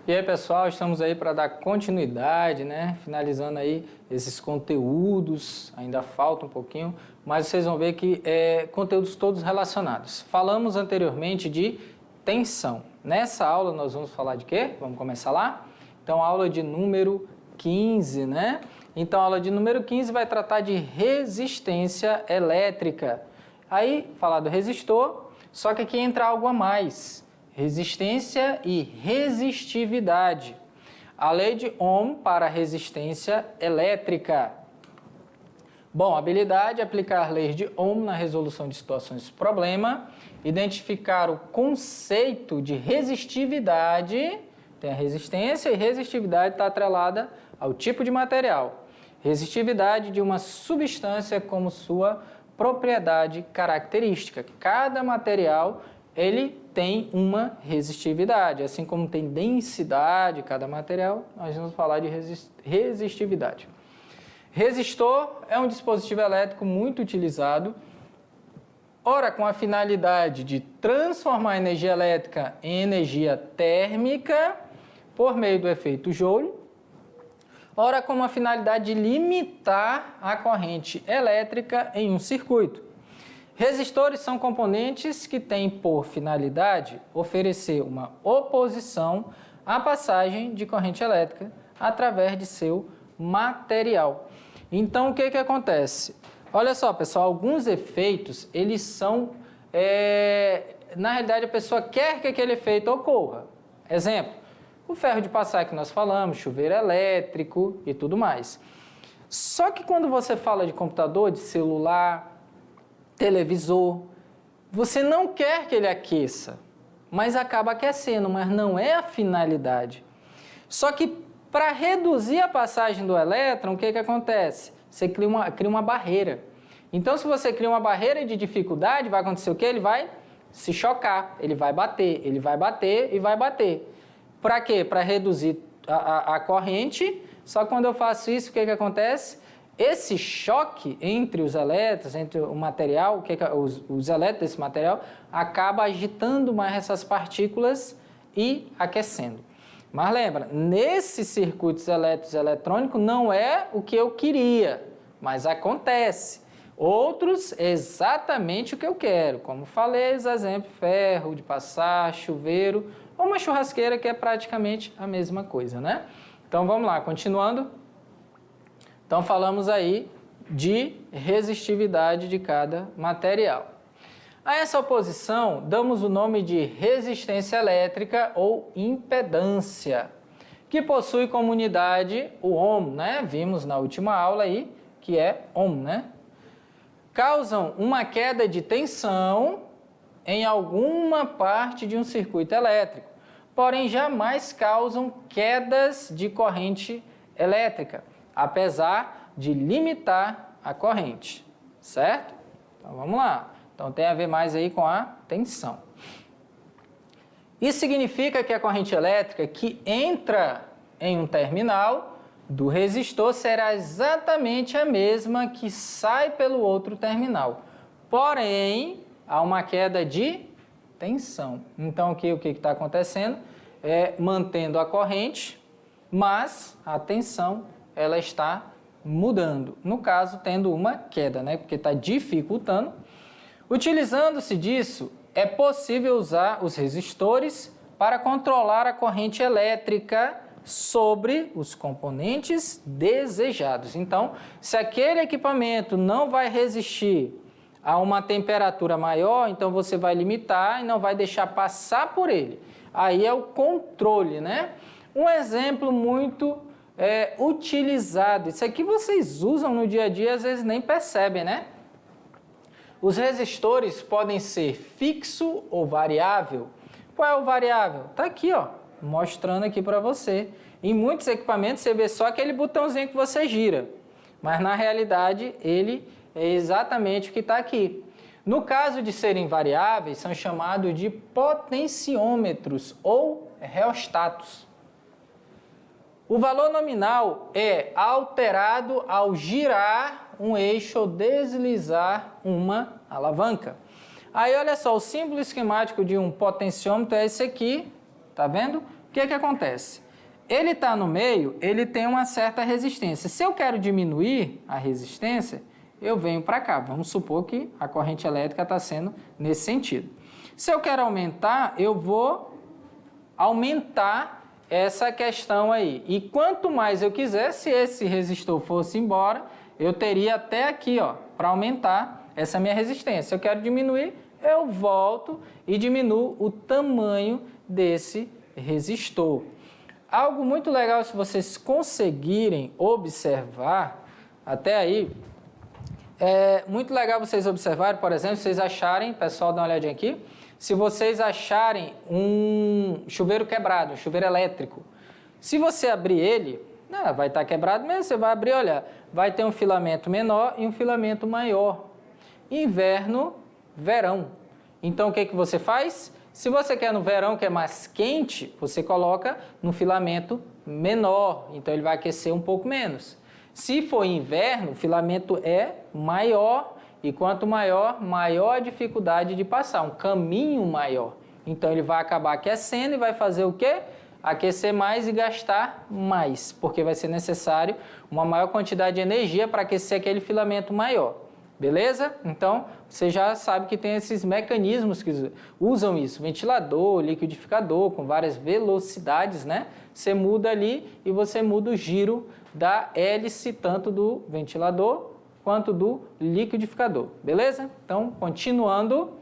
E aí, pessoal, estamos aí para dar continuidade, né? Finalizando aí esses conteúdos, ainda falta um pouquinho, mas vocês vão ver que conteúdos todos relacionados. Falamos anteriormente de tensão. Nessa aula nós vamos falar de quê? Vamos começar lá? Então, aula de número 15, né? Então, a aula de número 15 vai tratar de resistência elétrica. Aí, falar do resistor, só que aqui entra algo a mais. Resistência e resistividade. A lei de Ohm para resistência elétrica. Bom, habilidade, aplicar leis de Ohm na resolução de situações de problema, identificar o conceito de resistividade, tem a resistência e resistividade está atrelada ao tipo de material. Resistividade de uma substância como sua propriedade característica. Cada material, ele tem uma resistividade, assim como tem densidade cada material, nós vamos falar de resistividade. Resistor é um dispositivo elétrico muito utilizado, ora com a finalidade de transformar a energia elétrica em energia térmica por meio do efeito Joule, ora com a finalidade de limitar a corrente elétrica em um circuito. Resistores são componentes que têm por finalidade oferecer uma oposição à passagem de corrente elétrica através de seu material. Então, o que acontece? Olha só, pessoal, alguns efeitos, eles são... na realidade, a pessoa quer que aquele efeito ocorra. Exemplo, o ferro de passar que nós falamos, chuveiro elétrico e tudo mais. Só que quando você fala de computador, de celular, televisor, você não quer que ele aqueça, mas acaba aquecendo, mas não é a finalidade. Só que para reduzir a passagem do elétron, o que acontece? Você cria uma barreira. Então, se você cria uma barreira de dificuldade, vai acontecer o quê? Ele vai se chocar, ele vai bater e vai bater. Para quê? Para reduzir a corrente. Só que quando eu faço isso, o que acontece? Esse choque entre os elétrons, entre o material, os elétrons desse material, acaba agitando mais essas partículas e aquecendo. Mas lembra, nesses circuitos elétricos e eletrônicos não é o que eu queria, mas acontece. Outros, exatamente o que eu quero, como falei, os exemplos, ferro de passar, chuveiro, ou uma churrasqueira que é praticamente a mesma coisa, né? Então vamos lá, continuando. Então, falamos aí de resistividade de cada material. A essa oposição, damos o nome de resistência elétrica ou impedância, que possui como unidade o Ohm, né? Vimos na última aula aí, que é Ohm, né? Causam uma queda de tensão em alguma parte de um circuito elétrico, porém jamais causam quedas de corrente elétrica, apesar de limitar a corrente, certo? Então, vamos lá. Então, tem a ver mais aí com a tensão. Isso significa que a corrente elétrica que entra em um terminal do resistor será exatamente a mesma que sai pelo outro terminal. Porém, há uma queda de tensão. Então, o que está acontecendo? Mantendo a corrente, mas a tensão ela está mudando, no caso tendo uma queda, né? Porque está dificultando. Utilizando-se disso, é possível usar os resistores para controlar a corrente elétrica sobre os componentes desejados. Então, se aquele equipamento não vai resistir a uma temperatura maior, então você vai limitar e não vai deixar passar por ele. Aí é o controle, né? Um exemplo muito utilizado. Isso aqui vocês usam no dia a dia, às vezes nem percebem, né? Os resistores podem ser fixo ou variável. Qual é o variável? Está aqui, ó, mostrando aqui para você. Em muitos equipamentos você vê só aquele botãozinho que você gira, mas na realidade ele é exatamente o que está aqui. No caso de serem variáveis, são chamados de potenciômetros ou reostatos. O valor nominal é alterado ao girar um eixo ou deslizar uma alavanca. Aí olha só, o símbolo esquemático de um potenciômetro é esse aqui, tá vendo? O que acontece? Ele está no meio, ele tem uma certa resistência. Se eu quero diminuir a resistência, eu venho para cá. Vamos supor que a corrente elétrica está sendo nesse sentido. Se eu quero aumentar, eu vou aumentar essa questão aí. E quanto mais eu quiser, se esse resistor fosse embora, eu teria até aqui, ó, para aumentar essa minha resistência. Se eu quero diminuir, eu volto e diminuo o tamanho desse resistor. Algo muito legal, se vocês conseguirem observar, até aí, é muito legal vocês observarem, por exemplo, vocês acharem, pessoal, dá uma olhadinha aqui, se vocês acharem um chuveiro quebrado, um chuveiro elétrico, se você abrir ele, vai estar quebrado mesmo, você vai abrir, olha, vai ter um filamento menor e um filamento maior. Inverno, verão. Então, o que você faz? Se você quer no verão, que é mais quente, você coloca no filamento menor, então ele vai aquecer um pouco menos. Se for inverno, o filamento é maior, e quanto maior, maior a dificuldade de passar, um caminho maior. Então ele vai acabar aquecendo e vai fazer o quê? Aquecer mais e gastar mais, porque vai ser necessário uma maior quantidade de energia para aquecer aquele filamento maior. Beleza? Então, você já sabe que tem esses mecanismos que usam isso. Ventilador, liquidificador, com várias velocidades, né? Você muda ali e você muda o giro da hélice, tanto do ventilador quanto do liquidificador. Beleza? Então, continuando.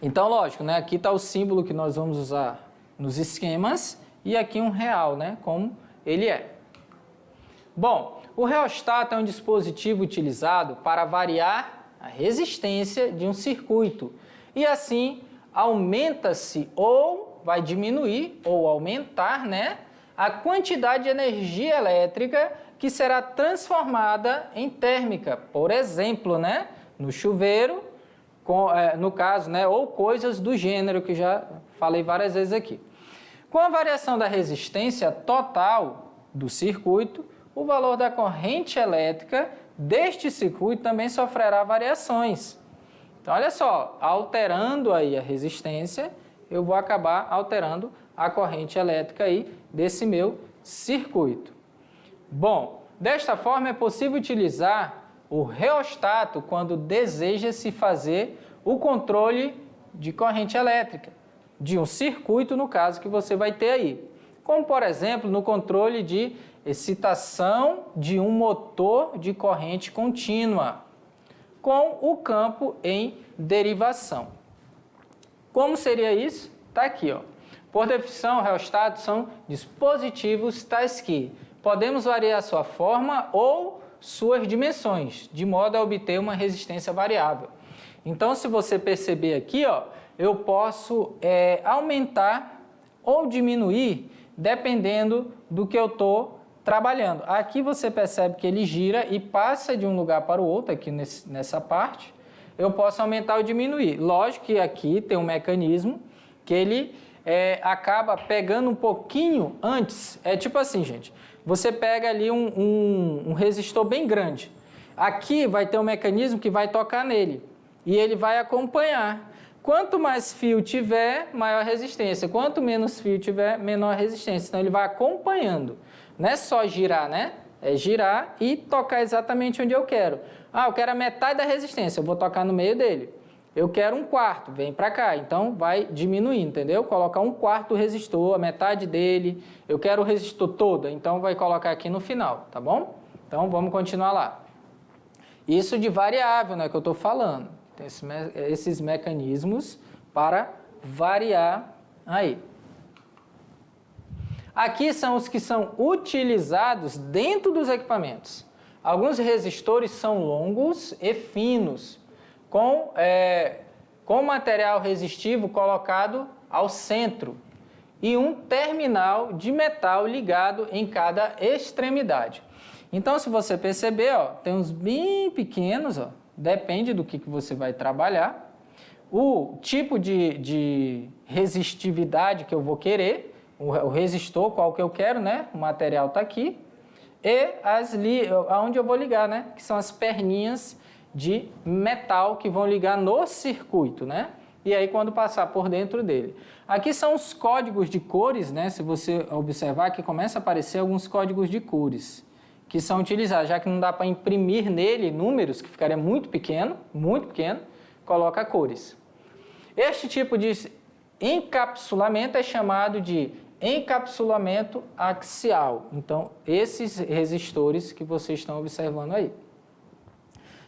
Então, lógico, né? Aqui está o símbolo que nós vamos usar nos esquemas e aqui um real, né? Como ele é. Bom, o reostato é um dispositivo utilizado para variar a resistência de um circuito e assim aumenta-se ou vai diminuir ou aumentar, né, a quantidade de energia elétrica que será transformada em térmica. Por exemplo, né, no chuveiro, no caso, né, ou coisas do gênero que já falei várias vezes aqui. Com a variação da resistência total do circuito, o valor da corrente elétrica deste circuito também sofrerá variações. Então, olha só, alterando aí a resistência, eu vou acabar alterando a corrente elétrica aí desse meu circuito. Bom, desta forma é possível utilizar o reostato quando deseja-se fazer o controle de corrente elétrica, de um circuito, no caso, que você vai ter aí. Como, por exemplo, no controle de excitação de um motor de corrente contínua, com o campo em derivação. Como seria isso? Está aqui, ó. Por definição, reostatos são dispositivos tais que podemos variar sua forma ou suas dimensões, de modo a obter uma resistência variável. Então, se você perceber aqui, ó, eu posso aumentar ou diminuir dependendo do que eu estou trabalhando. Aqui você percebe que ele gira e passa de um lugar para o outro, aqui nessa parte. Eu posso aumentar ou diminuir. Lógico que aqui tem um mecanismo que ele acaba pegando um pouquinho antes. É tipo assim, gente. Você pega ali um resistor bem grande. Aqui vai ter um mecanismo que vai tocar nele. E ele vai acompanhar. Quanto mais fio tiver, maior resistência. Quanto menos fio tiver, menor resistência. Então ele vai acompanhando. Não é só girar, né? É girar e tocar exatamente onde eu quero. Ah, eu quero a metade da resistência, eu vou tocar no meio dele. Eu quero um quarto, vem para cá. Então vai diminuindo, entendeu? Colocar um quarto do resistor, a metade dele. Eu quero o resistor todo, então vai colocar aqui no final, tá bom? Então vamos continuar lá. Isso de variável, né, que eu estou falando. Tem esses mecanismos para variar aí. Aqui são os que são utilizados dentro dos equipamentos. Alguns resistores são longos e finos, com material resistivo colocado ao centro e um terminal de metal ligado em cada extremidade. Então, se você perceber, ó, tem uns bem pequenos, ó, depende do que você vai trabalhar, o tipo de resistividade que eu vou querer, o resistor, qual que eu quero, né? O material está aqui. E aonde eu vou ligar, né? Que são as perninhas de metal que vão ligar no circuito, né? e aí quando passar por dentro dele. Aqui são os códigos de cores, né? Se você observar que começa a aparecer alguns códigos de cores que são utilizados, já que não dá para imprimir nele números, que ficaria muito pequeno, coloca cores. Este tipo de encapsulamento é chamado de encapsulamento axial. Então, esses resistores que vocês estão observando aí.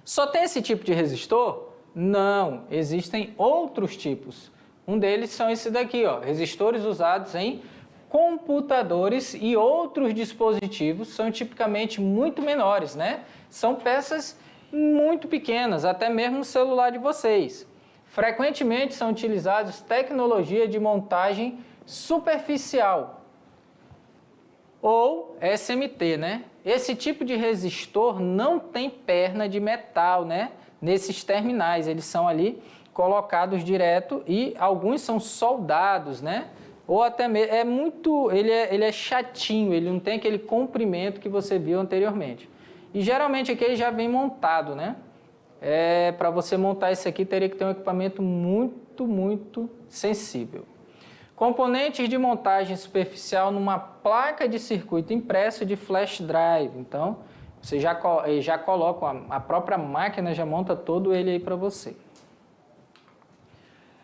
Só tem esse tipo de resistor? Não, existem outros tipos. Um deles são esses daqui, ó, resistores usados em computadores e outros dispositivos, são tipicamente muito menores, né? São peças muito pequenas, até mesmo o celular de vocês. Frequentemente são utilizados tecnologia de montagem superficial, ou SMT, né? Esse tipo de resistor não tem perna de metal, né? Nesses terminais, eles são ali colocados direto e alguns são soldados, né? Ou até mesmo, ele é chatinho, ele não tem aquele comprimento que você viu anteriormente. E geralmente aqui ele já vem montado, né? Para você montar esse aqui teria que ter um equipamento muito sensível. Componentes de montagem superficial numa placa de circuito impresso de flash drive. Então, você já coloca, a própria máquina já monta todo ele aí para você.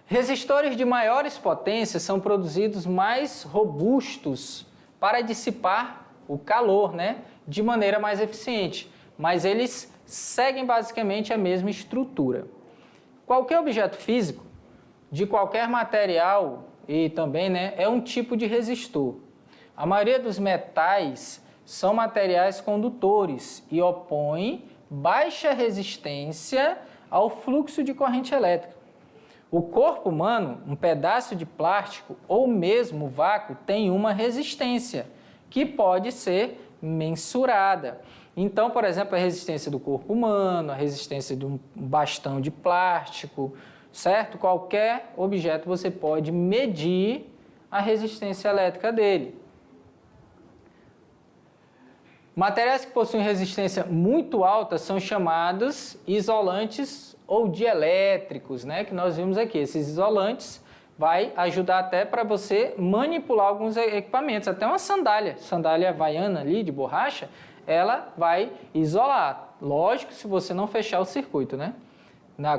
Resistores de maiores potências são produzidos mais robustos para dissipar o calor, né, de maneira mais eficiente, mas eles seguem basicamente a mesma estrutura. Qualquer objeto físico, de qualquer material e também, né, é um tipo de resistor. A maioria dos metais são materiais condutores e opõem baixa resistência ao fluxo de corrente elétrica. O corpo humano, um pedaço de plástico ou mesmo vácuo, tem uma resistência que pode ser mensurada. Então, por exemplo, a resistência do corpo humano, a resistência de um bastão de plástico, certo? Qualquer objeto você pode medir a resistência elétrica dele. Materiais que possuem resistência muito alta são chamados isolantes ou dielétricos, né? Que nós vimos aqui. Esses isolantes vai ajudar até para você manipular alguns equipamentos, até uma sandália havaiana ali de borracha, ela vai isolar. Lógico, se você não fechar o circuito, né?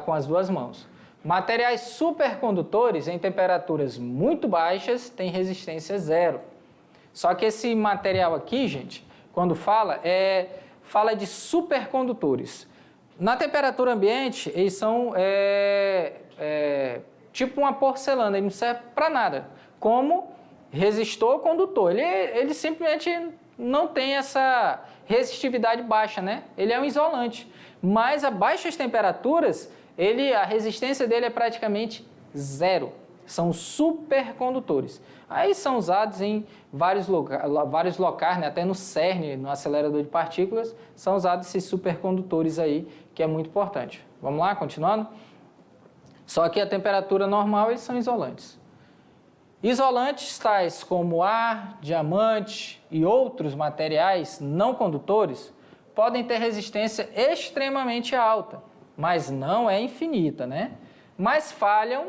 Com as duas mãos. Materiais supercondutores em temperaturas muito baixas têm resistência zero. Só que esse material aqui, gente, quando fala de supercondutores. Na temperatura ambiente, eles são tipo uma porcelana, ele não serve para nada. Como resistor condutor, ele simplesmente não tem essa resistividade baixa, né? Ele é um isolante. Mas a baixas temperaturas, a resistência dele é praticamente zero. São supercondutores. Aí são usados em vários locais, né? Até no CERN, no acelerador de partículas, são usados esses supercondutores aí, que é muito importante. Vamos lá, continuando? Só que a temperatura normal, eles são isolantes. Isolantes tais como ar, diamante e outros materiais não condutores podem ter resistência extremamente alta, mas não é infinita, né? Mas falham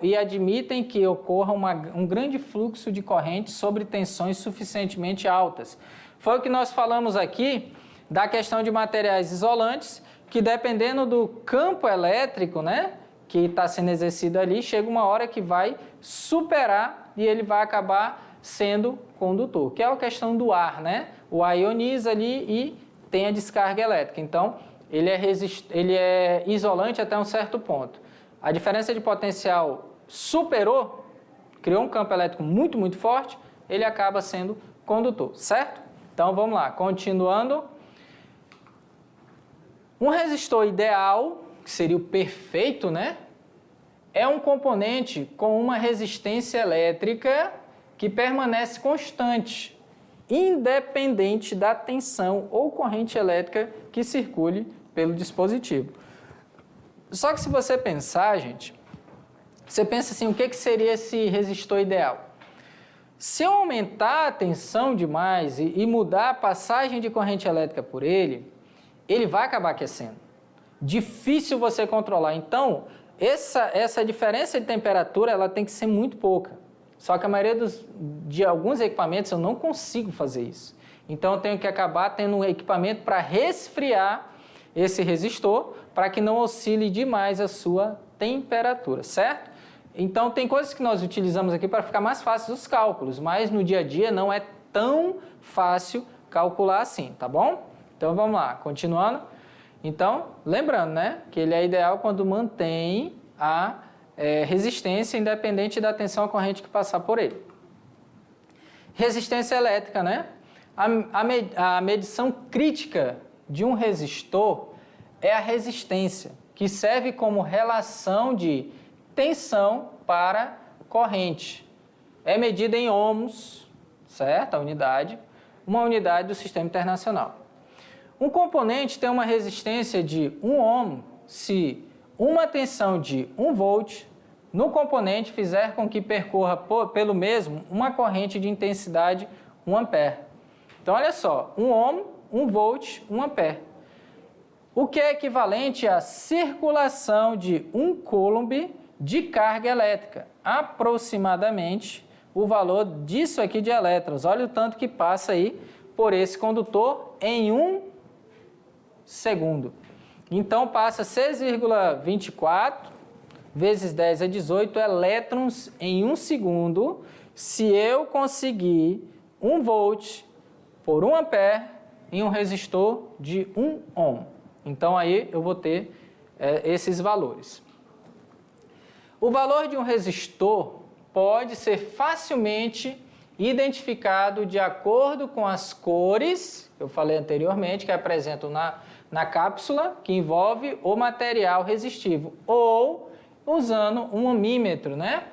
e admitem que ocorra um grande fluxo de corrente sobre tensões suficientemente altas. Foi o que nós falamos aqui da questão de materiais isolantes, que dependendo do campo elétrico, né, que está sendo exercido ali, chega uma hora que vai superar e ele vai acabar sendo condutor, que é a questão do ar, né? O ar ioniza ali e tem a descarga elétrica. Então, ele é isolante até um certo ponto. A diferença de potencial superou, criou um campo elétrico muito forte, ele acaba sendo condutor, certo? Então, vamos lá, continuando. Um resistor ideal, que seria o perfeito, né? É um componente com uma resistência elétrica que permanece constante, independente da tensão ou corrente elétrica que circule pelo dispositivo. Só que se você pensar, gente, você pensa assim, o que seria esse resistor ideal? Se eu aumentar a tensão demais e mudar a passagem de corrente elétrica por ele, ele vai acabar aquecendo. difícil você controlar. Então, essa diferença de temperatura ela tem que ser muito pouca. Só que a maioria de alguns equipamentos eu não consigo fazer isso. Então, eu tenho que acabar tendo um equipamento para resfriar esse resistor para que não oscile demais a sua temperatura, certo? Então, tem coisas que nós utilizamos aqui para ficar mais fáceis os cálculos, mas no dia a dia não é tão fácil calcular assim, tá bom? Então, vamos lá, continuando. Então, lembrando, né, que ele é ideal quando mantém a resistência independente da tensão corrente que passar por ele. Resistência elétrica, né? A medição crítica de um resistor é a resistência, que serve como relação de tensão para corrente. É medida em ohms, certo? A unidade, uma unidade do Sistema Internacional. Um componente tem uma resistência de 1 ohm se uma tensão de 1 volt no componente fizer com que percorra pelo mesmo uma corrente de intensidade 1 ampere. Então, olha só, 1 ohm, 1 volt, 1 ampere. O que é equivalente à circulação de 1 coulomb de carga elétrica. Aproximadamente o valor disso aqui de elétrons. Olha o tanto que passa aí por esse condutor em 1 segundo. Então, passa 6,24 vezes 10 a 18 elétrons em 1 segundo, se eu conseguir 1 volt por 1 ampere em um resistor de 1 ohm. Então, aí eu vou ter esses valores. O valor de um resistor pode ser facilmente identificado de acordo com as cores, que eu falei anteriormente, que apresentam na cápsula, que envolve o material resistivo, ou usando um ohmímetro, né?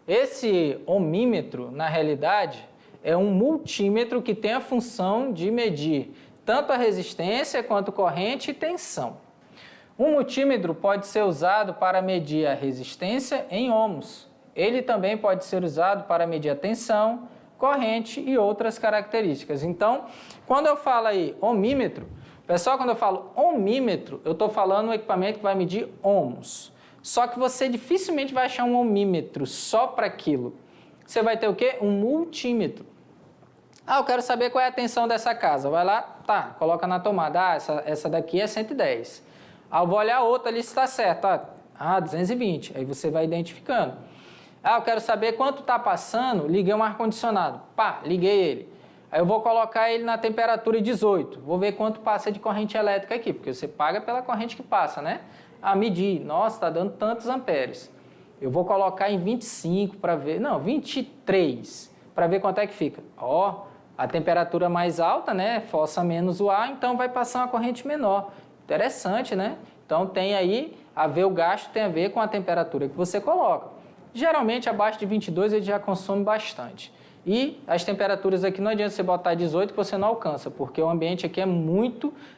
Esse ohmímetro, na realidade, é um multímetro que tem a função de medir tanto a resistência quanto corrente e tensão. Um multímetro pode ser usado para medir a resistência em ohms. Ele também pode ser usado para medir a tensão, corrente e outras características. Então, quando eu falo aí ohmímetro, pessoal, quando eu falo ohmímetro, eu estou falando um equipamento que vai medir ohms. Só que você dificilmente vai achar um ohmímetro só para aquilo. Você vai ter o quê? Um multímetro. Ah, eu quero saber qual é a tensão dessa casa. Vai lá, tá, coloca na tomada. Ah, essa daqui é 110. Ah, eu vou olhar a outra ali se está certo. Ah, 220. Aí você vai identificando. Ah, eu quero saber quanto está passando. Liguei um ar-condicionado. Pá, liguei ele. Aí eu vou colocar ele na temperatura 18. Vou ver quanto passa de corrente elétrica aqui, porque você paga pela corrente que passa, né? Ah, medir. Nossa, está dando tantos amperes. Eu vou colocar em 25 para ver. Não, 23 para ver quanto é que fica. Ó, a temperatura mais alta, né? Força menos o ar, então vai passar uma corrente menor. Interessante, né? Então tem aí o gasto tem a ver com a temperatura que você coloca. Geralmente abaixo de 22 ele já consome bastante. E as temperaturas aqui não adianta você botar 18 que você não alcança, porque o ambiente aqui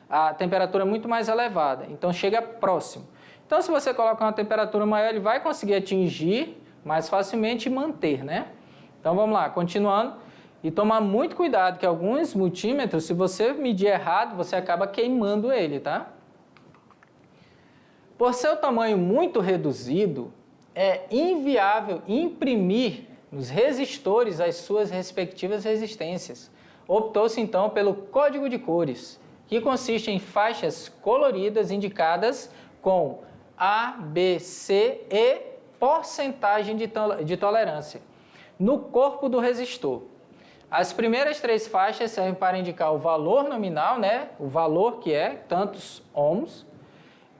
a temperatura é muito mais elevada, então chega próximo. Então se você colocar uma temperatura maior, ele vai conseguir atingir mais facilmente e manter, né? Então vamos lá, continuando. E tomar muito cuidado, que alguns multímetros, se você medir errado, você acaba queimando ele, tá? Por seu tamanho muito reduzido, é inviável imprimir nos resistores as suas respectivas resistências. Optou-se então pelo código de cores, que consiste em faixas coloridas indicadas com A, B, C e porcentagem de tolerância no corpo do resistor. As primeiras 3 faixas servem para indicar o valor nominal, né? O valor que é tantos ohms,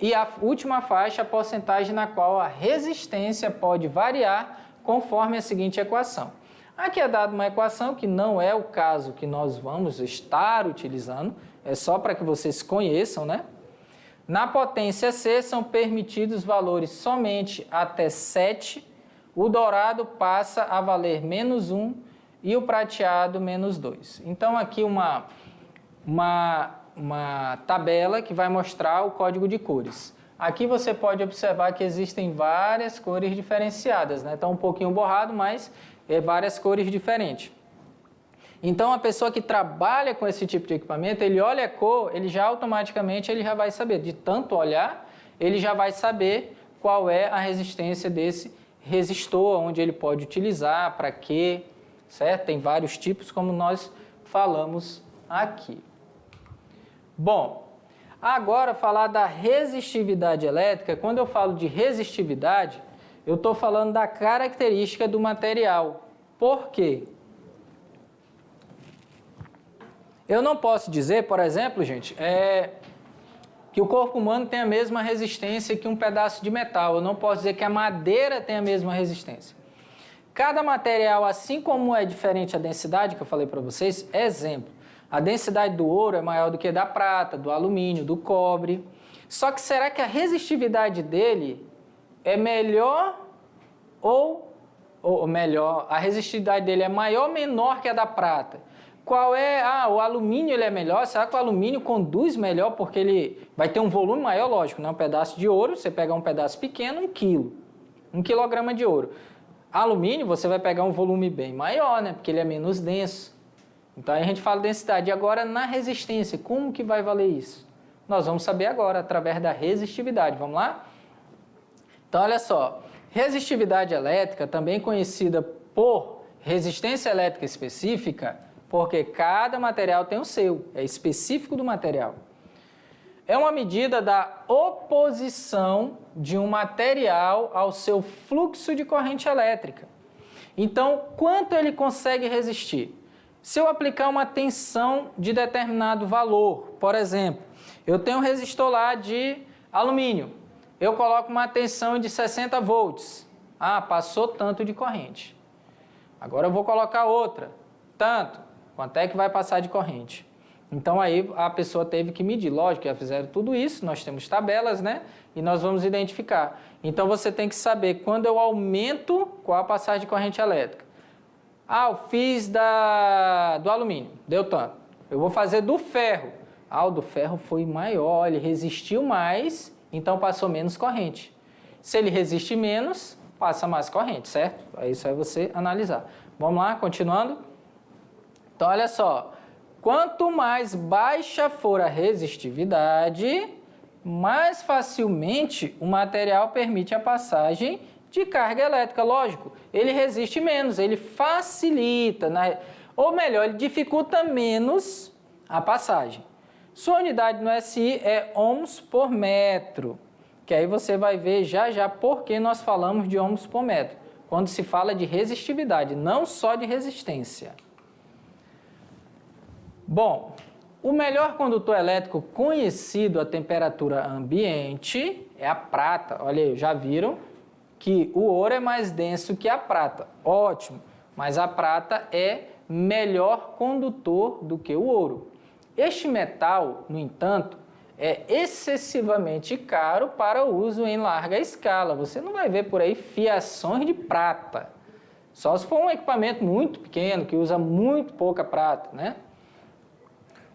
e a última faixa, a porcentagem na qual a resistência pode variar conforme a seguinte equação. Aqui é dada uma equação que não é o caso que nós vamos estar utilizando, é só para que vocês conheçam, né? Na potência C são permitidos valores somente até 7, o dourado passa a valer menos 1 e o prateado menos 2. Então aqui uma tabela que vai mostrar o código de cores. Aqui você pode observar que existem várias cores diferenciadas, né? Está um pouquinho borrado, mas várias cores diferentes. Então, a pessoa que trabalha com esse tipo de equipamento, ele olha a cor, ele já automaticamente ele já vai saber, de tanto olhar, ele já vai saber qual é a resistência desse resistor, onde ele pode utilizar, para quê, certo? Tem vários tipos, como nós falamos aqui. Bom, agora falar da resistividade elétrica. Quando eu falo de resistividade, eu estou falando da característica do material. Por quê? Eu não posso dizer, por exemplo, gente, que o corpo humano tem a mesma resistência que um pedaço de metal. Eu não posso dizer que a madeira tem a mesma resistência. Cada material, assim como é diferente a densidade, que eu falei para vocês, exemplo, a densidade do ouro é maior do que da prata, do alumínio, do cobre. Só que será que a resistividade dele é melhor ou melhor, a resistividade dele é maior ou menor que a da prata? Qual é? O alumínio ele é melhor. Será que o alumínio conduz melhor porque ele vai ter um volume maior? Lógico, né? Um pedaço de ouro, você pega um pedaço pequeno, 1 quilo, 1 quilograma de ouro. Alumínio, você vai pegar um volume bem maior, né? Porque ele é menos denso. Então, aí a gente fala densidade. E agora, na resistência, como que vai valer isso? Nós vamos saber agora, através da resistividade. Vamos lá? Então, olha só. Resistividade elétrica, também conhecida por resistência elétrica específica, porque cada material tem o seu, é específico do material. É uma medida da oposição de um material ao seu fluxo de corrente elétrica. Então, quanto ele consegue resistir? Se eu aplicar uma tensão de determinado valor, por exemplo, eu tenho um resistor lá de alumínio, eu coloco uma tensão de 60 volts. Passou tanto de corrente. Agora eu vou colocar outra, tanto. Quanto é que vai passar de corrente? Então, aí a pessoa teve que medir. Lógico que já fizeram tudo isso, nós temos tabelas, né? E nós vamos identificar. Então, você tem que saber quando eu aumento, qual a passagem de corrente elétrica. Eu fiz do alumínio, deu tanto. Eu vou fazer do ferro. O do ferro foi maior, ele resistiu mais, então passou menos corrente. Se ele resiste menos, passa mais corrente, certo? Isso aí você analisar. Vamos lá, continuando. Então, olha só, quanto mais baixa for a resistividade, mais facilmente o material permite a passagem de carga elétrica. Lógico, ele resiste menos, ele facilita, ou melhor, ele dificulta menos a passagem. Sua unidade no SI é ohms por metro, que aí você vai ver já por que nós falamos de ohms por metro, quando se fala de resistividade, não só de resistência. Bom, o melhor condutor elétrico conhecido a temperatura ambiente é a prata. Olha aí, já viram que o ouro é mais denso que a prata. Ótimo, mas a prata é melhor condutor do que o ouro. Este metal, no entanto, é excessivamente caro para o uso em larga escala. Você não vai ver por aí fiações de prata. Só se for um equipamento muito pequeno, que usa muito pouca prata, né?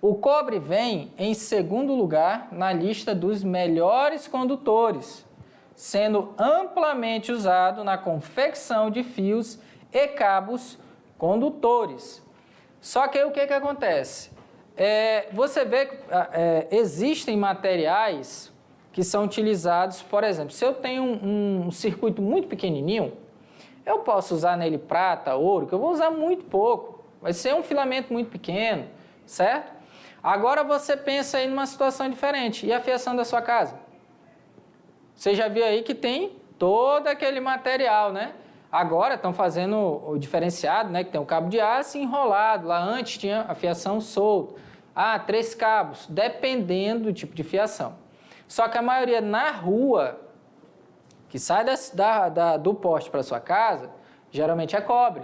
O cobre vem em segundo lugar na lista dos melhores condutores, sendo amplamente usado na confecção de fios e cabos condutores. Só que aí o que acontece? Você vê que existem materiais que são utilizados, por exemplo, se eu tenho um circuito muito pequenininho, eu posso usar nele prata, ouro, que eu vou usar muito pouco, vai ser um filamento muito pequeno, certo? Agora você pensa aí numa situação diferente. E a fiação da sua casa? Você já viu aí que tem todo aquele material, né? Agora estão fazendo o diferenciado, né? Que tem um cabo de aço enrolado. Lá antes tinha a fiação solta. 3 cabos, dependendo do tipo de fiação. Só que a maioria na rua, que sai do poste para sua casa, geralmente é cobre.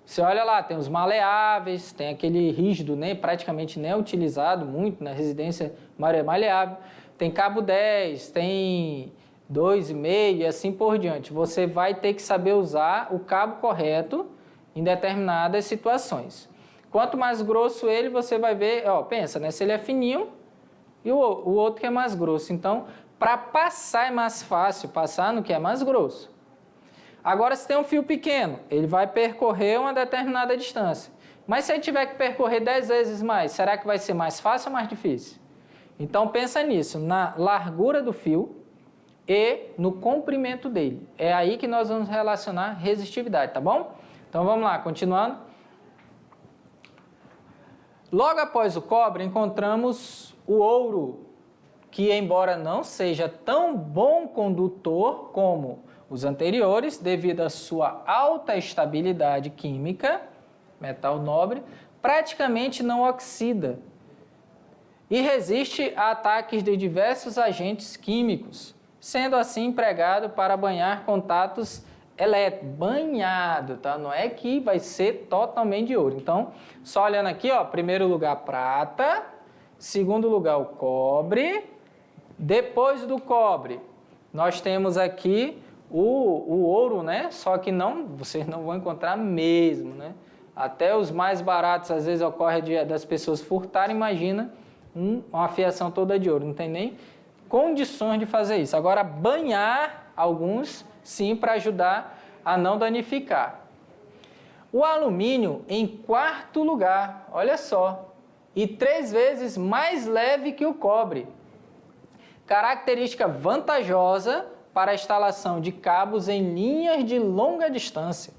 Você olha lá, tem os maleáveis, tem aquele rígido, praticamente nem é utilizado muito na residência, maioria maleável. Tem cabo 10, tem 2,5 e assim por diante. Você vai ter que saber usar o cabo correto em determinadas situações. Quanto mais grosso ele, você vai ver, pensa, né? Se ele é fininho e o outro que é mais grosso. Então, para passar é mais fácil passar no que é mais grosso. Agora, se tem um fio pequeno, ele vai percorrer uma determinada distância. Mas se ele tiver que percorrer 10 vezes mais, será que vai ser mais fácil ou mais difícil? Então pensa nisso, na largura do fio e no comprimento dele. É aí que nós vamos relacionar resistividade, tá bom? Então vamos lá, continuando. Logo após o cobre, encontramos o ouro, que embora não seja tão bom condutor como os anteriores, devido à sua alta estabilidade química, metal nobre, praticamente não oxida e resiste a ataques de diversos agentes químicos, sendo assim empregado para banhar contatos elétricos. Banhado, tá? Não é que vai ser totalmente de ouro. Então, só olhando aqui, ó, primeiro lugar prata, segundo lugar o cobre, depois do cobre nós temos aqui o ouro, né? Só que vocês não vão encontrar mesmo, né? Até os mais baratos, às vezes, ocorre das pessoas furtarem, imagina uma fiação toda de ouro. Não tem nem condições de fazer isso. Agora, banhar alguns, sim, para ajudar a não danificar. O alumínio em quarto lugar, olha só, e 3 vezes mais leve que o cobre. Característica vantajosa para a instalação de cabos em linhas de longa distância.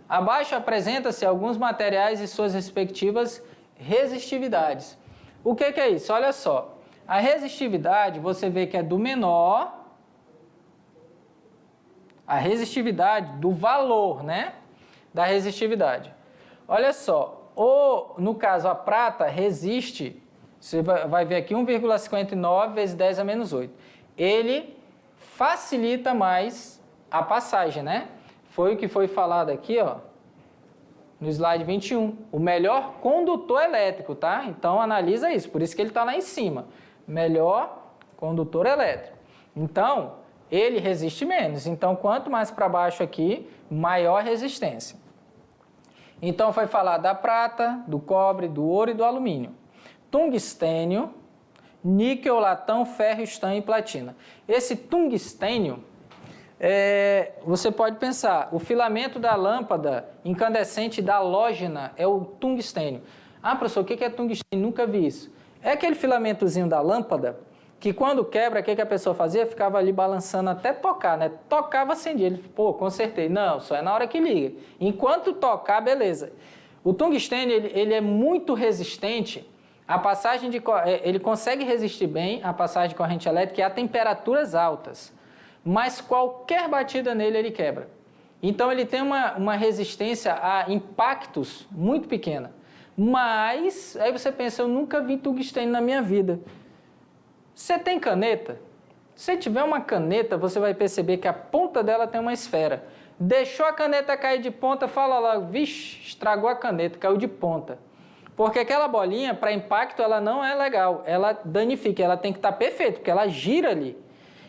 Abaixo apresenta-se alguns materiais e suas respectivas resistividades. O que é isso? Olha só, a resistividade você vê que é do menor, a resistividade do valor, né, da resistividade. Olha só, no caso a prata resiste, você vai ver aqui 1,59 vezes 10 a menos 8. Ele facilita mais a passagem, né? Foi o que foi falado aqui, ó, no slide 21. O melhor condutor elétrico, tá? Então, analisa isso. Por isso que ele está lá em cima. Melhor condutor elétrico. Então, ele resiste menos. Então, quanto mais para baixo aqui, maior resistência. Então, foi falado da prata, do cobre, do ouro e do alumínio. Tungstênio, níquel, latão, ferro, estanho e platina. Esse tungstênio, você pode pensar, o filamento da lâmpada incandescente da halógena é o tungstênio. Ah, professor, o que é tungstênio? Nunca vi isso. É aquele filamentozinho da lâmpada que quando quebra, o que a pessoa fazia? Ficava ali balançando até tocar, né? Tocava, acendia. Ele, pô, consertei. Não, só é na hora que liga. Enquanto tocar, beleza. O tungstênio, ele é muito resistente. A passagem ele consegue resistir bem à passagem de corrente elétrica e a temperaturas altas. Mas qualquer batida nele, ele quebra. Então, ele tem uma resistência a impactos muito pequena. Mas, aí você pensa, eu nunca vi tungstênio na minha vida. Você tem caneta? Se tiver uma caneta, você vai perceber que a ponta dela tem uma esfera. Deixou a caneta cair de ponta, fala lá, vixe, estragou a caneta, caiu de ponta. Porque aquela bolinha, para impacto, ela não é legal, ela danifica, ela tem que estar perfeita, porque ela gira ali.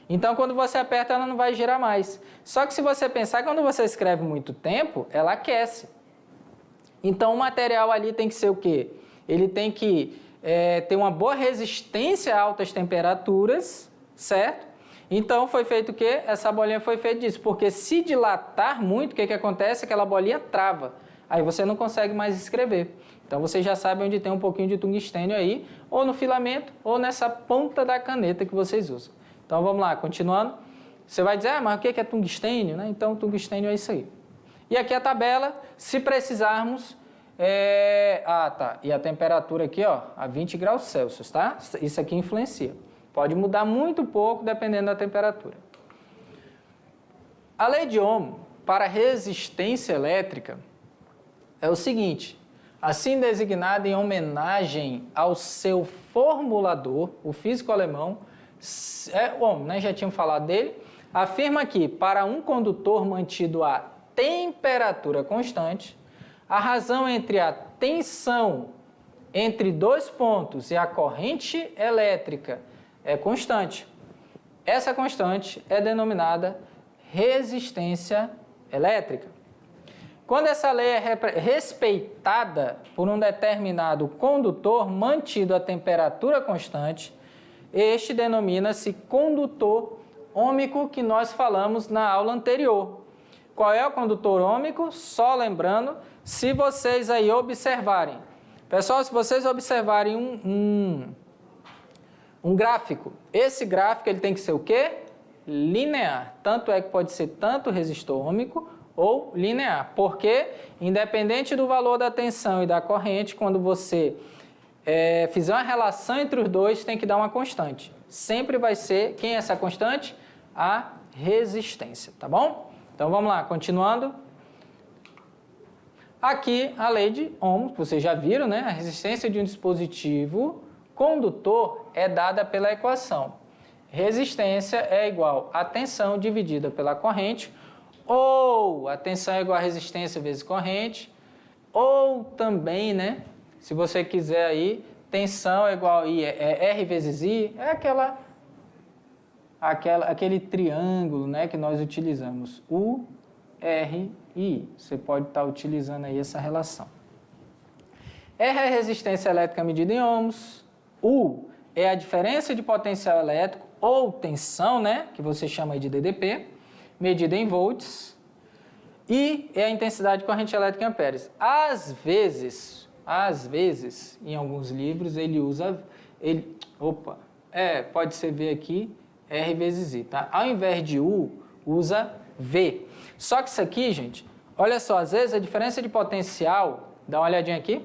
Então, quando você aperta, ela não vai girar mais. Só que se você pensar, quando você escreve muito tempo, ela aquece. Então, o material ali tem que ser o quê? Ele tem que ter uma boa resistência a altas temperaturas, certo? Então, foi feito o quê? Essa bolinha foi feita disso, porque se dilatar muito, o que acontece? Aquela bolinha trava. Aí você não consegue mais escrever. Então, você já sabe onde tem um pouquinho de tungstênio aí, ou no filamento, ou nessa ponta da caneta que vocês usam. Então, vamos lá, continuando. Você vai dizer, mas o que é tungstênio? Né? Então, tungstênio é isso aí. E aqui a tabela, se precisarmos... E a temperatura aqui, ó, a 20 graus Celsius, tá? Isso aqui influencia. Pode mudar muito pouco dependendo da temperatura. A lei de Ohm para resistência elétrica é o seguinte, assim designada em homenagem ao seu formulador, o físico alemão, Ohm, né, já tínhamos falado dele, afirma que para um condutor mantido a temperatura constante, a razão entre a tensão entre dois pontos e a corrente elétrica é constante. Essa constante é denominada resistência elétrica. Quando essa lei é respeitada por um determinado condutor mantido a temperatura constante, este denomina-se condutor ôhmico que nós falamos na aula anterior. Qual é o condutor ômico? Só lembrando, se vocês aí observarem. Pessoal, se vocês observarem um gráfico, esse gráfico ele tem que ser o quê? Linear. Tanto é que pode ser tanto resistor ômico ou linear. Porque, independente do valor da tensão e da corrente, quando você fizer uma relação entre os dois, tem que dar uma constante. Sempre vai ser, quem é essa constante? A resistência, tá bom? Então vamos lá, continuando. Aqui a lei de Ohm, que vocês já viram, né? A resistência de um dispositivo condutor é dada pela equação. Resistência é igual a tensão dividida pela corrente, ou a tensão é igual a resistência vezes corrente, ou também, né? Se você quiser aí, tensão é igual a R vezes I, é aquele triângulo, né, que nós utilizamos, U, R e I. Você pode estar utilizando aí essa relação. R é a resistência elétrica medida em ohms, U é a diferença de potencial elétrico ou tensão, né, que você chama aí de DDP, medida em volts, I é a intensidade de corrente elétrica em amperes. Às vezes, em alguns livros pode ser ver aqui, R vezes I, tá? Ao invés de U, usa V. Só que isso aqui, gente, olha só, às vezes a diferença de potencial, dá uma olhadinha aqui,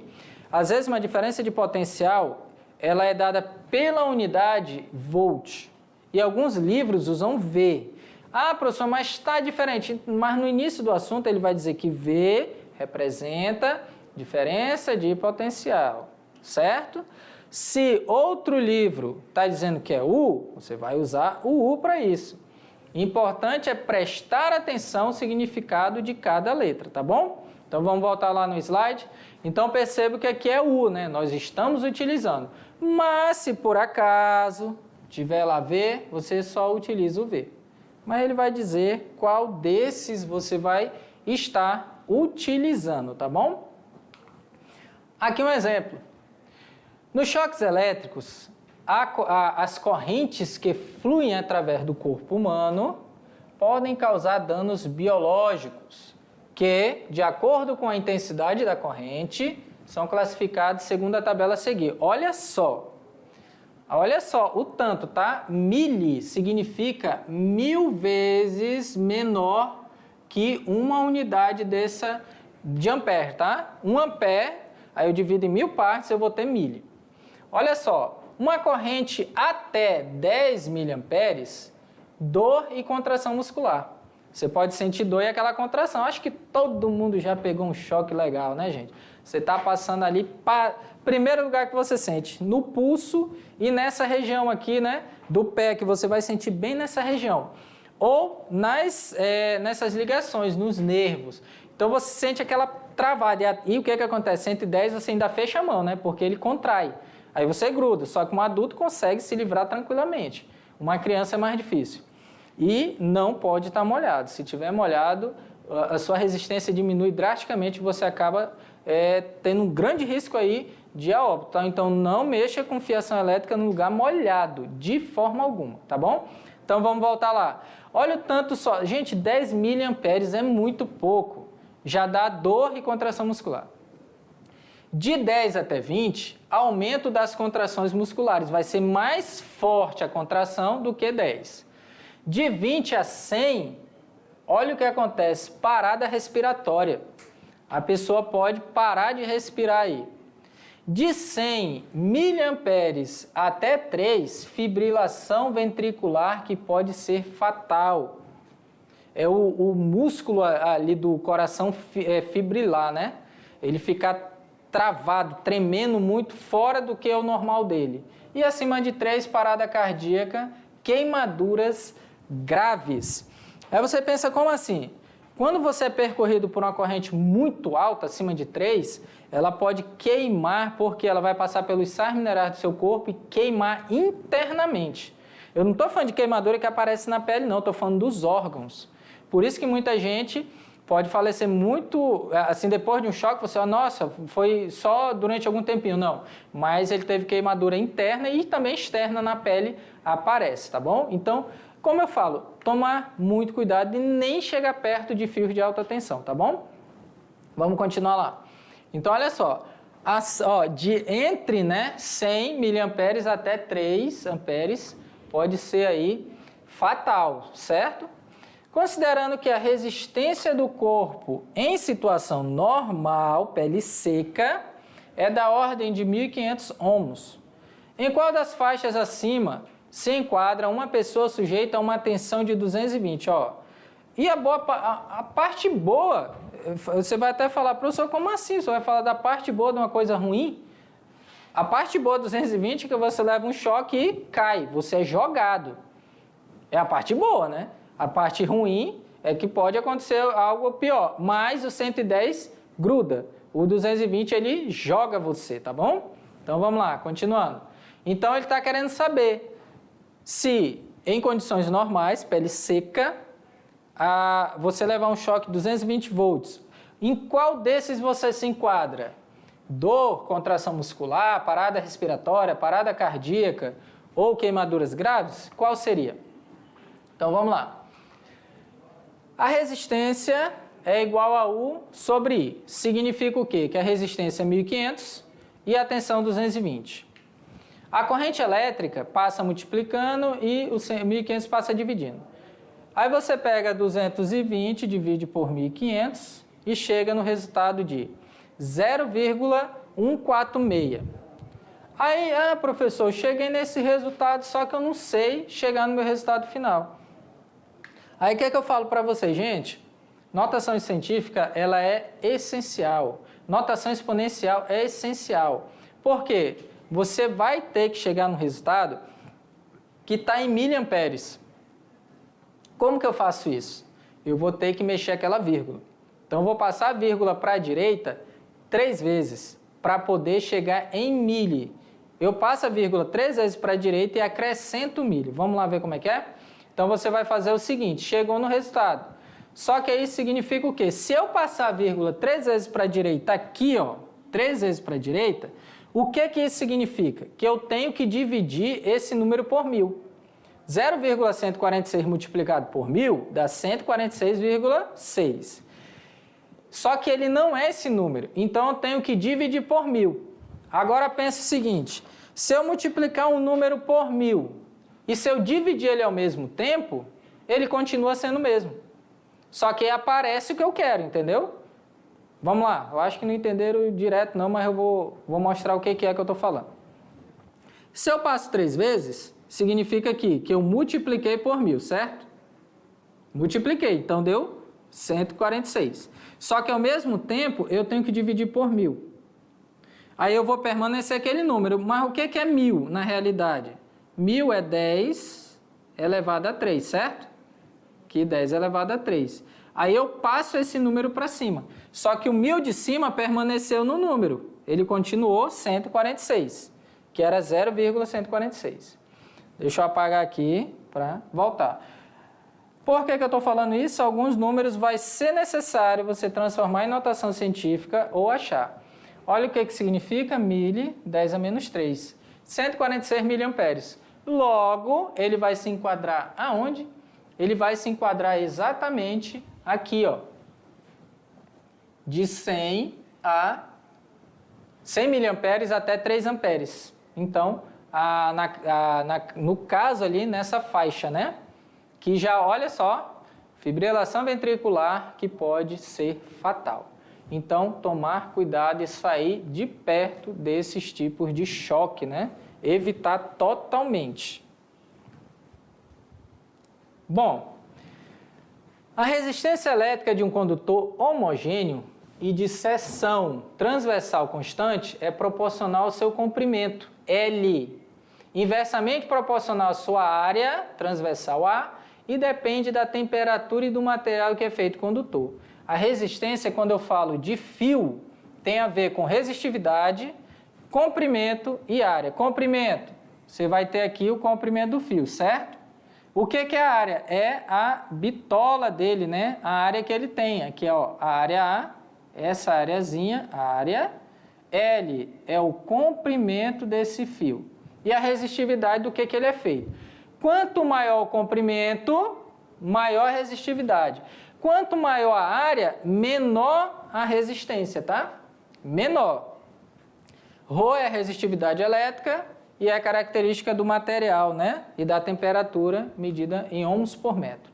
às vezes uma diferença de potencial, ela é dada pela unidade volt. E alguns livros usam V. Ah, professor, mas está diferente. Mas no início do assunto ele vai dizer que V representa diferença de potencial, certo? Se outro livro está dizendo que é U, você vai usar o U para isso. Importante é prestar atenção ao significado de cada letra, tá bom? Então vamos voltar lá no slide. Então perceba que aqui é U, né? Nós estamos utilizando. Mas se por acaso tiver lá V, você só utiliza o V. Mas ele vai dizer qual desses você vai estar utilizando, tá bom? Aqui um exemplo. Nos choques elétricos, as correntes que fluem através do corpo humano podem causar danos biológicos, que, de acordo com a intensidade da corrente, são classificados segundo a tabela a seguir. Olha só o tanto, tá? Mili significa 1000 vezes menor que uma unidade de ampere, tá? 1 ampere, aí eu divido em 1000 partes, eu vou ter mili. Olha só, uma corrente até 10 miliamperes, dor e contração muscular. Você pode sentir dor e aquela contração. Acho que todo mundo já pegou um choque legal, né, gente? Você está passando ali, primeiro lugar que você sente, no pulso e nessa região aqui, né, do pé, que você vai sentir bem nessa região. Ou nessas ligações, nos nervos. Então você sente aquela travada. E o que acontece? 110 você ainda fecha a mão, né, porque ele contrai. Aí você gruda, só que um adulto consegue se livrar tranquilamente. Uma criança é mais difícil. E não pode estar molhado. Se tiver molhado, a sua resistência diminui drasticamente, você acaba tendo um grande risco aí de óbito. Tá? Então não mexa com fiação elétrica no lugar molhado, de forma alguma, tá bom? Então vamos voltar lá. Olha o tanto só. Gente, 10 miliamperes é muito pouco. Já dá dor e contração muscular. De 10 até 20, aumento das contrações musculares. Vai ser mais forte a contração do que 10. De 20 a 100, olha o que acontece, parada respiratória. A pessoa pode parar de respirar aí. De 100 miliamperes até 3, fibrilação ventricular que pode ser fatal. É o músculo ali do coração fibrilar, né? Ele fica travado, tremendo muito, fora do que é o normal dele. E acima de 3, parada cardíaca, queimaduras graves. Aí você pensa, como assim? Quando você é percorrido por uma corrente muito alta, acima de 3, ela pode queimar, porque ela vai passar pelos sais minerais do seu corpo e queimar internamente. Eu não estou falando de queimadura que aparece na pele, não, estou falando dos órgãos. Por isso que muita gente pode falecer muito, assim, depois de um choque, você fala, nossa, foi só durante algum tempinho. Não, mas ele teve queimadura interna e também externa na pele aparece, tá bom? Então, Como eu falo, tomar muito cuidado e nem chegar perto de fios de alta tensão, tá bom? Vamos continuar lá. Então, olha só, entre 100 mA até 3 amperes pode ser aí fatal, certo? Considerando que a resistência do corpo em situação normal, pele seca, é da ordem de 1.500 ohms. Em qual das faixas acima se enquadra uma pessoa sujeita a uma tensão de 220? E a parte boa, você vai até falar, professor, como assim? Você vai falar da parte boa de uma coisa ruim? A parte boa 220 é que você leva um choque e cai, você é jogado. É a parte boa, né? A parte ruim é que pode acontecer algo pior, mas o 110 gruda. O 220 ele joga você, tá bom? Então vamos lá, continuando. Então ele está querendo saber se em condições normais, pele seca, você levar um choque de 220 volts, em qual desses você se enquadra? Dor, contração muscular, parada respiratória, parada cardíaca ou queimaduras graves? Qual seria? Então vamos lá. A resistência é igual a U sobre I. Significa o quê? Que a resistência é 1.500 e a tensão 220. A corrente elétrica passa multiplicando e o 1.500 passa dividindo. Aí você pega 220, divide por 1.500 e chega no resultado de 0,146. Aí, professor, cheguei nesse resultado, só que eu não sei chegar no meu resultado final. Aí o que é que eu falo para vocês, gente? Notação científica, ela é essencial. Notação exponencial é essencial. Por quê? Você vai ter que chegar no resultado que está em miliamperes. Como que eu faço isso? Eu vou ter que mexer aquela vírgula. Então, eu vou passar a vírgula para a direita 3 vezes para poder chegar em mili. Eu passo a vírgula 3 vezes para a direita e acrescento mili. Vamos lá ver como é que é? Então, você vai fazer o seguinte, chegou no resultado. Só que aí significa o quê? Se eu passar a vírgula 3 vezes para a direita aqui, 3 vezes para a direita, o que que isso significa? Que eu tenho que dividir esse número por 1.000. 0,146 multiplicado por 1.000 dá 146,6. Só que ele não é esse número, então eu tenho que dividir por 1.000. Agora pense o seguinte, se eu multiplicar um número por 1.000 e se eu dividir ele ao mesmo tempo, ele continua sendo o mesmo. Só que aparece o que eu quero, entendeu? Vamos lá, eu acho que não entenderam direto não, mas eu vou mostrar o que é que eu estou falando. Se eu passo 3 vezes, significa aqui que eu multipliquei por 1.000, certo? Multipliquei, então deu 146. Só que ao mesmo tempo eu tenho que dividir por 1.000. Aí eu vou permanecer aquele número, mas o que é 1.000 na realidade? 1.000 é 10 elevado a 3, certo? Que 10 elevado a 3. Aí eu passo esse número para cima. Só que o 1.000 de cima permaneceu no número. Ele continuou 146, que era 0,146. Deixa eu apagar aqui para voltar. Por que eu estou falando isso? Alguns números vai ser necessário você transformar em notação científica ou achar. Olha o que significa mili, 10 a menos 3. 146 miliamperes. Logo, ele vai se enquadrar aonde? Ele vai se enquadrar exatamente aqui, de 100 miliamperes até 3 amperes. Então, no caso ali, nessa faixa, né? Que já, olha só, fibrilação ventricular que pode ser fatal. Então, tomar cuidado e sair de perto desses tipos de choque, né? Evitar totalmente. Bom, a resistência elétrica de um condutor homogêneo e de seção transversal constante é proporcional ao seu comprimento, L, inversamente proporcional à sua área transversal A e depende da temperatura e do material que é feito condutor. A resistência, quando eu falo de fio, tem a ver com resistividade, comprimento e área. Comprimento, você vai ter aqui o comprimento do fio, certo? O que é a área? É a bitola dele, né? A área que ele tem. Aqui, a área A, essa areazinha, a área L é o comprimento desse fio. E a resistividade do que ele é feito. Quanto maior o comprimento, maior a resistividade. Quanto maior a área, menor a resistência, tá? Menor. Rho é a resistividade elétrica e é a característica do material, né? E da temperatura medida em ohms por metro.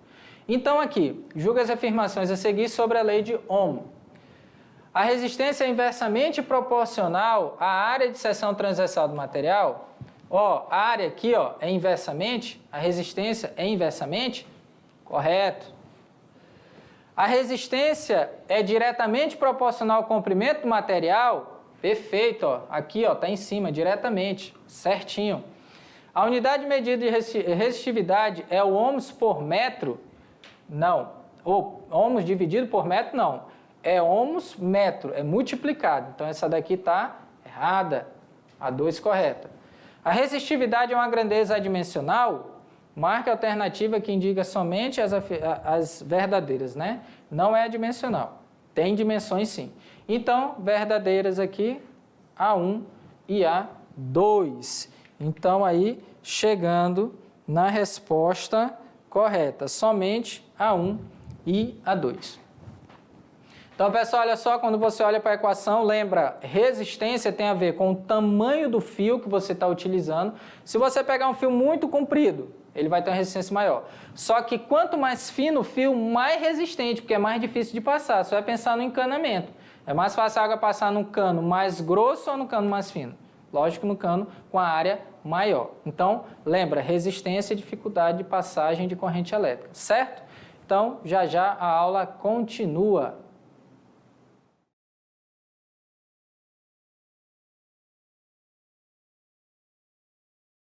Então aqui, julga as afirmações a seguir sobre a lei de Ohm. A resistência é inversamente proporcional à área de seção transversal do material. Ó, a área aqui, ó, é inversamente, a resistência é inversamente, correto. A resistência é diretamente proporcional ao comprimento do material, perfeito, ó, aqui, ó, tá em cima, diretamente, certinho. A unidade medida de resistividade é o ohms por metro? Não. Ou ohms dividido por metro? Não. É ohms metro, é multiplicado. Então, essa daqui está errada. A 2 correta. A resistividade é uma grandeza adimensional? Marque a alternativa que indica somente as verdadeiras, né? Não é adimensional. Tem dimensões sim. Então, verdadeiras aqui, A1 e A2. Então, aí, chegando na resposta correta, somente A1 e A2. Então, pessoal, olha só, quando você olha para a equação, lembra, resistência tem a ver com o tamanho do fio que você está utilizando. Se você pegar um fio muito comprido, ele vai ter uma resistência maior. Só que quanto mais fino o fio, mais resistente, porque é mais difícil de passar. Você vai pensar no encanamento. É mais fácil a água passar no cano mais grosso ou no cano mais fino? Lógico, no cano com a área maior. Então, lembra, resistência e dificuldade de passagem de corrente elétrica, certo? Então, já já a aula continua.